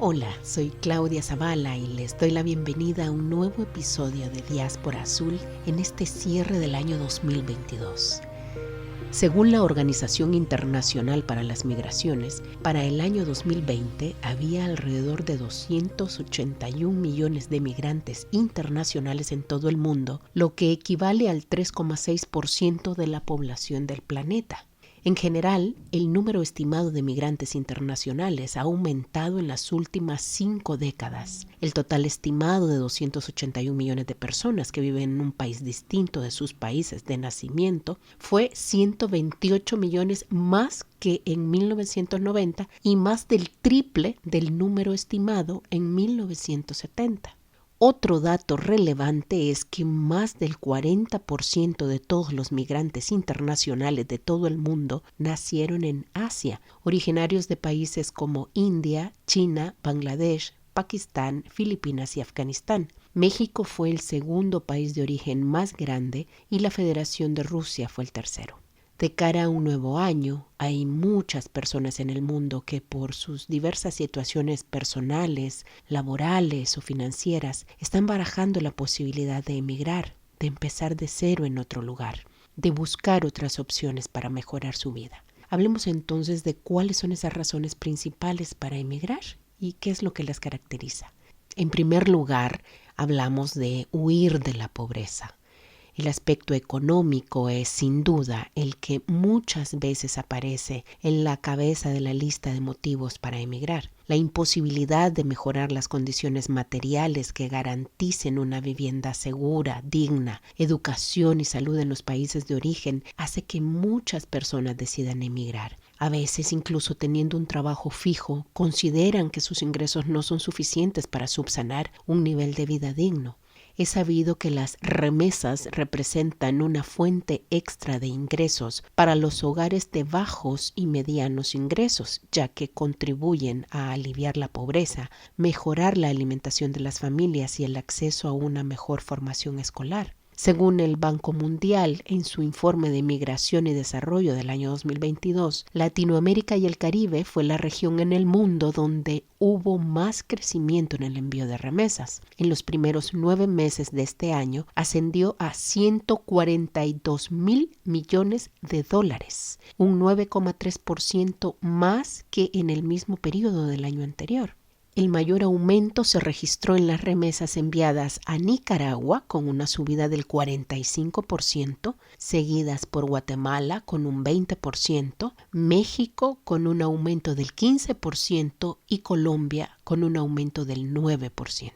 Hola, soy Claudia Zavala y les doy la bienvenida a un nuevo episodio de Diáspora Azul en este cierre del año 2022. Según la Organización Internacional para las Migraciones, para el año 2020 había alrededor de 281 millones de migrantes internacionales en todo el mundo, lo que equivale al 3,6% de la población del planeta. En general, el número estimado de migrantes internacionales ha aumentado en las últimas 5 décadas. El total estimado de 281 millones de personas que viven en un país distinto de sus países de nacimiento fue 128 millones más que en 1990 y más del triple del número estimado en 1970. Otro dato relevante es que más del 40% de todos los migrantes internacionales de todo el mundo nacieron en Asia, originarios de países como India, China, Bangladesh, Pakistán, Filipinas y Afganistán. México fue el segundo país de origen más grande y la Federación de Rusia fue el tercero. De cara a un nuevo año, hay muchas personas en el mundo que por sus diversas situaciones personales, laborales o financieras están barajando la posibilidad de emigrar, de empezar de cero en otro lugar, de buscar otras opciones para mejorar su vida. Hablemos entonces de cuáles son esas razones principales para emigrar y qué es lo que las caracteriza. En primer lugar, hablamos de huir de la pobreza. El aspecto económico es sin duda el que muchas veces aparece en la cabeza de la lista de motivos para emigrar. La imposibilidad de mejorar las condiciones materiales que garanticen una vivienda segura, digna, educación y salud en los países de origen hace que muchas personas decidan emigrar. A veces, incluso teniendo un trabajo fijo, consideran que sus ingresos no son suficientes para subsanar un nivel de vida digno. Es sabido que las remesas representan una fuente extra de ingresos para los hogares de bajos y medianos ingresos, ya que contribuyen a aliviar la pobreza, mejorar la alimentación de las familias y el acceso a una mejor formación escolar. Según el Banco Mundial, en su informe de Migración y Desarrollo del año 2022, Latinoamérica y el Caribe fue la región en el mundo donde hubo más crecimiento en el envío de remesas. En los primeros 9 meses de este año ascendió a 142 mil millones de dólares, un 9,3% más que en el mismo periodo del año anterior. El mayor aumento se registró en las remesas enviadas a Nicaragua con una subida del 45%, seguidas por Guatemala con un 20%, México con un aumento del 15% y Colombia con un aumento del 9%.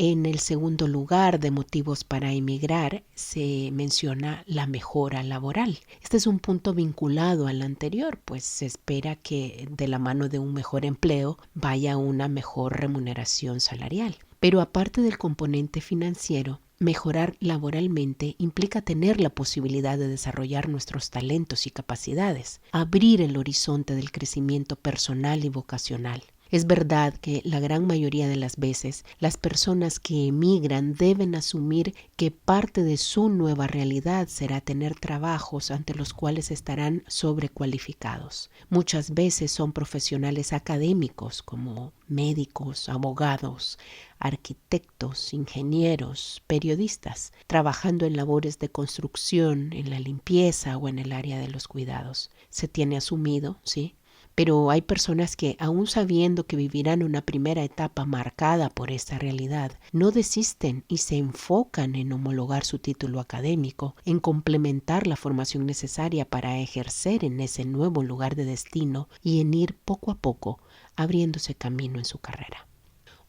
En el segundo lugar de motivos para emigrar se menciona la mejora laboral. Este es un punto vinculado al anterior, pues se espera que de la mano de un mejor empleo vaya una mejor remuneración salarial. Pero aparte del componente financiero, mejorar laboralmente implica tener la posibilidad de desarrollar nuestros talentos y capacidades, abrir el horizonte del crecimiento personal y vocacional. Es verdad que la gran mayoría de las veces las personas que emigran deben asumir que parte de su nueva realidad será tener trabajos ante los cuales estarán sobrecualificados. Muchas veces son profesionales académicos como médicos, abogados, arquitectos, ingenieros, periodistas, trabajando en labores de construcción, en la limpieza o en el área de los cuidados. Se tiene asumido, ¿sí? Pero hay personas que, aun sabiendo que vivirán una primera etapa marcada por esta realidad, no desisten y se enfocan en homologar su título académico, en complementar la formación necesaria para ejercer en ese nuevo lugar de destino y en ir poco a poco abriéndose camino en su carrera.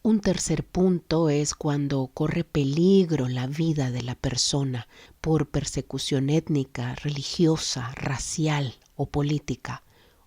Un tercer punto es cuando corre peligro la vida de la persona por persecución étnica, religiosa, racial o política,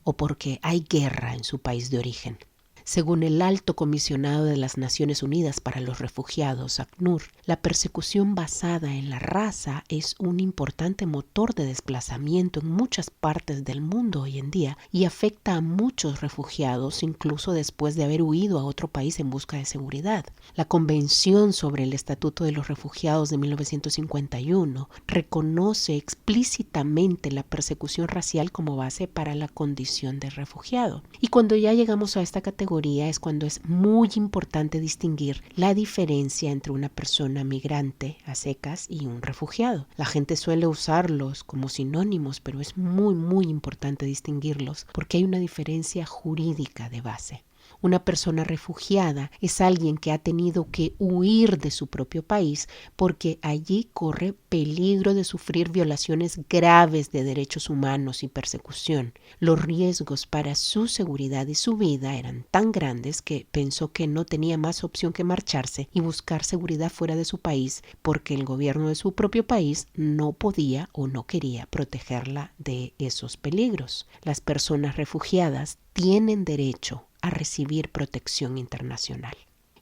o porque hay guerra en su país de origen. Según el Alto Comisionado de las Naciones Unidas para los Refugiados, ACNUR, la persecución basada en la raza es un importante motor de desplazamiento en muchas partes del mundo hoy en día y afecta a muchos refugiados incluso después de haber huido a otro país en busca de seguridad. La Convención sobre el Estatuto de los Refugiados de 1951 reconoce explícitamente la persecución racial como base para la condición de refugiado. Y cuando ya llegamos a esta categoría, categoría es cuando es muy importante distinguir la diferencia entre una persona migrante a secas y un refugiado. La gente suele usarlos como sinónimos, pero es muy importante distinguirlos porque hay una diferencia jurídica de base. Una persona refugiada es alguien que ha tenido que huir de su propio país porque allí corre peligro de sufrir violaciones graves de derechos humanos y persecución. Los riesgos para su seguridad y su vida eran tan grandes que pensó que no tenía más opción que marcharse y buscar seguridad fuera de su país porque el gobierno de su propio país no podía o no quería protegerla de esos peligros. Las personas refugiadas tienen derecho a recibir protección internacional.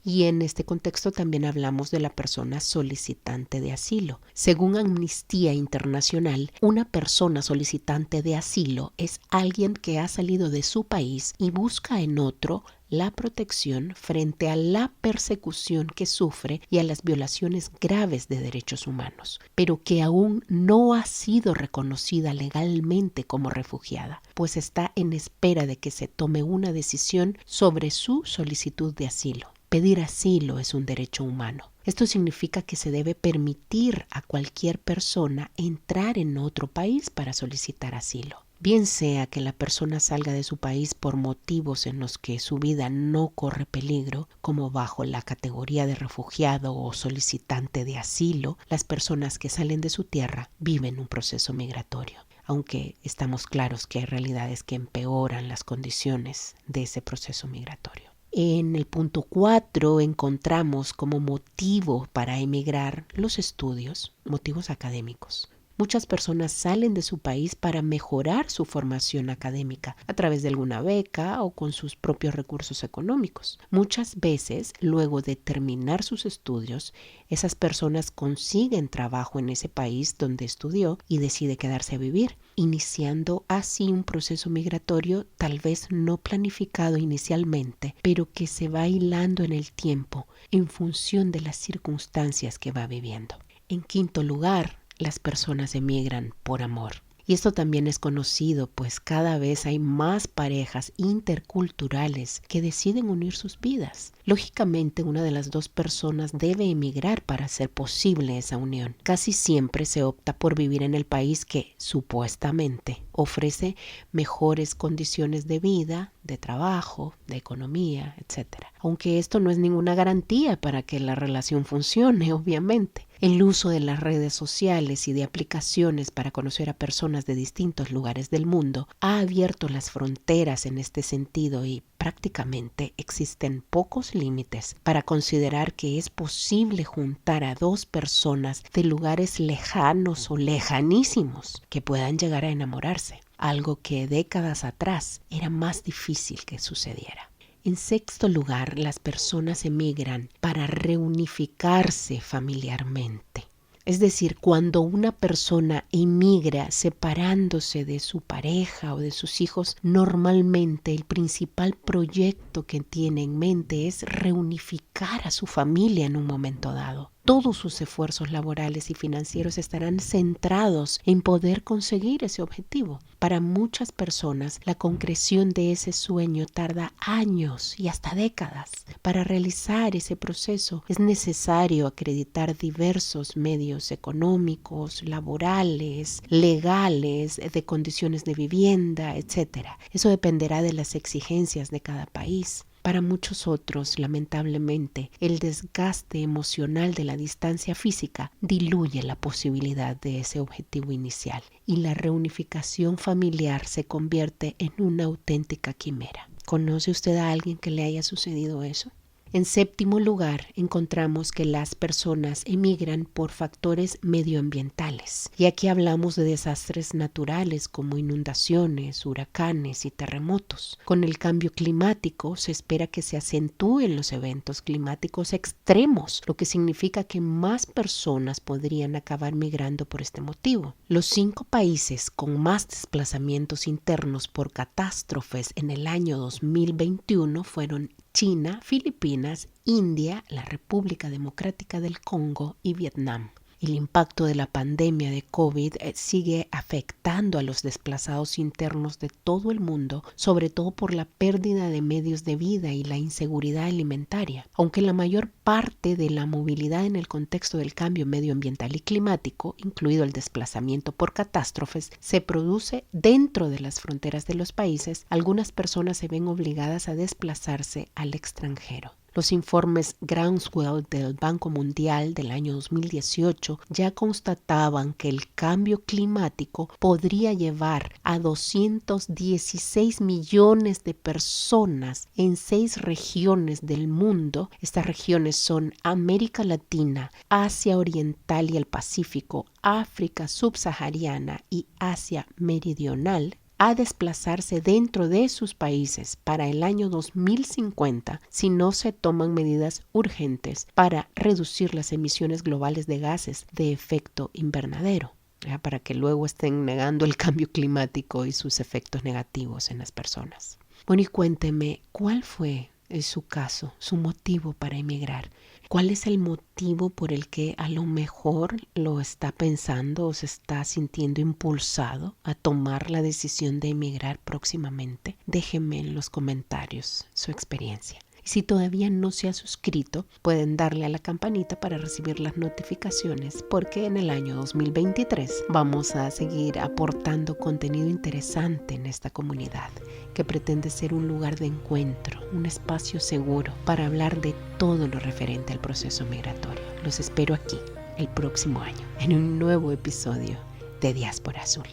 Y en este contexto también hablamos de la persona solicitante de asilo. Según Amnistía Internacional, una persona solicitante de asilo es alguien que ha salido de su país y busca en otro la protección frente a la persecución que sufre y a las violaciones graves de derechos humanos, pero que aún no ha sido reconocida legalmente como refugiada, pues está en espera de que se tome una decisión sobre su solicitud de asilo. Pedir asilo es un derecho humano. Esto significa que se debe permitir a cualquier persona entrar en otro país para solicitar asilo. Bien sea que la persona salga de su país por motivos en los que su vida no corre peligro, como bajo la categoría de refugiado o solicitante de asilo, las personas que salen de su tierra viven un proceso migratorio. Aunque estamos claros que hay realidades que empeoran las condiciones de ese proceso migratorio. En el punto 4 encontramos como motivo para emigrar los estudios, motivos académicos. Muchas personas salen de su país para mejorar su formación académica a través de alguna beca o con sus propios recursos económicos. Muchas veces, luego de terminar sus estudios, esas personas consiguen trabajo en ese país donde estudió y decide quedarse a vivir, iniciando así un proceso migratorio tal vez no planificado inicialmente, pero que se va hilando en el tiempo en función de las circunstancias que va viviendo. En quinto lugar, las personas emigran por amor. Y esto también es conocido, pues cada vez hay más parejas interculturales que deciden unir sus vidas. Lógicamente, una de las dos personas debe emigrar para hacer posible esa unión. Casi siempre se opta por vivir en el país que, supuestamente, ofrece mejores condiciones de vida, de trabajo, de economía, etc. Aunque esto no es ninguna garantía para que la relación funcione, obviamente. El uso de las redes sociales y de aplicaciones para conocer a personas de distintos lugares del mundo ha abierto las fronteras en este sentido y prácticamente existen pocos límites para considerar que es posible juntar a dos personas de lugares lejanos o lejanísimos que puedan llegar a enamorarse, algo que décadas atrás era más difícil que sucediera. En sexto lugar, las personas emigran para reunificarse familiarmente. Es decir, cuando una persona emigra separándose de su pareja o de sus hijos, normalmente el principal proyecto que tiene en mente es reunificar a su familia en un momento dado. Todos sus esfuerzos laborales y financieros estarán centrados en poder conseguir ese objetivo. Para muchas personas, la concreción de ese sueño tarda años y hasta décadas. Para realizar ese proceso es necesario acreditar diversos medios económicos, laborales, legales, de condiciones de vivienda, etc. Eso dependerá de las exigencias de cada país. Para muchos otros, lamentablemente, el desgaste emocional de la distancia física diluye la posibilidad de ese objetivo inicial y la reunificación familiar se convierte en una auténtica quimera. ¿Conoce usted a alguien que le haya sucedido eso? En séptimo lugar, encontramos que las personas emigran por factores medioambientales. Y aquí hablamos de desastres naturales como inundaciones, huracanes y terremotos. Con el cambio climático se espera que se acentúen los eventos climáticos extremos, lo que significa que más personas podrían acabar migrando por este motivo. Los 5 países con más desplazamientos internos por catástrofes en el año 2021 fueron China, Filipinas, India, la República Democrática del Congo y Vietnam. El impacto de la pandemia de COVID sigue afectando a los desplazados internos de todo el mundo, sobre todo por la pérdida de medios de vida y la inseguridad alimentaria. Aunque la mayor parte de la movilidad en el contexto del cambio medioambiental y climático, incluido el desplazamiento por catástrofes, se produce dentro de las fronteras de los países, algunas personas se ven obligadas a desplazarse al extranjero. Los informes Groundswell del Banco Mundial del año 2018 ya constataban que el cambio climático podría llevar a 216 millones de personas en 6 regiones del mundo. Estas regiones son América Latina, Asia Oriental y el Pacífico, África subsahariana y Asia Meridional, a desplazarse dentro de sus países para el año 2050 si no se toman medidas urgentes para reducir las emisiones globales de gases de efecto invernadero, para que luego estén negando el cambio climático y sus efectos negativos en las personas. Bueno, y cuénteme, ¿cuál fue su caso, su motivo para emigrar? ¿Cuál es el motivo por el que a lo mejor lo está pensando o se está sintiendo impulsado a tomar la decisión de emigrar próximamente? Déjenme en los comentarios su experiencia. Y si todavía no se ha suscrito, pueden darle a la campanita para recibir las notificaciones, porque en el año 2023 vamos a seguir aportando contenido interesante en esta comunidad, que pretende ser un lugar de encuentro, un espacio seguro para hablar de todo lo referente al proceso migratorio. Los espero aquí el próximo año en un nuevo episodio de Diáspora Azul.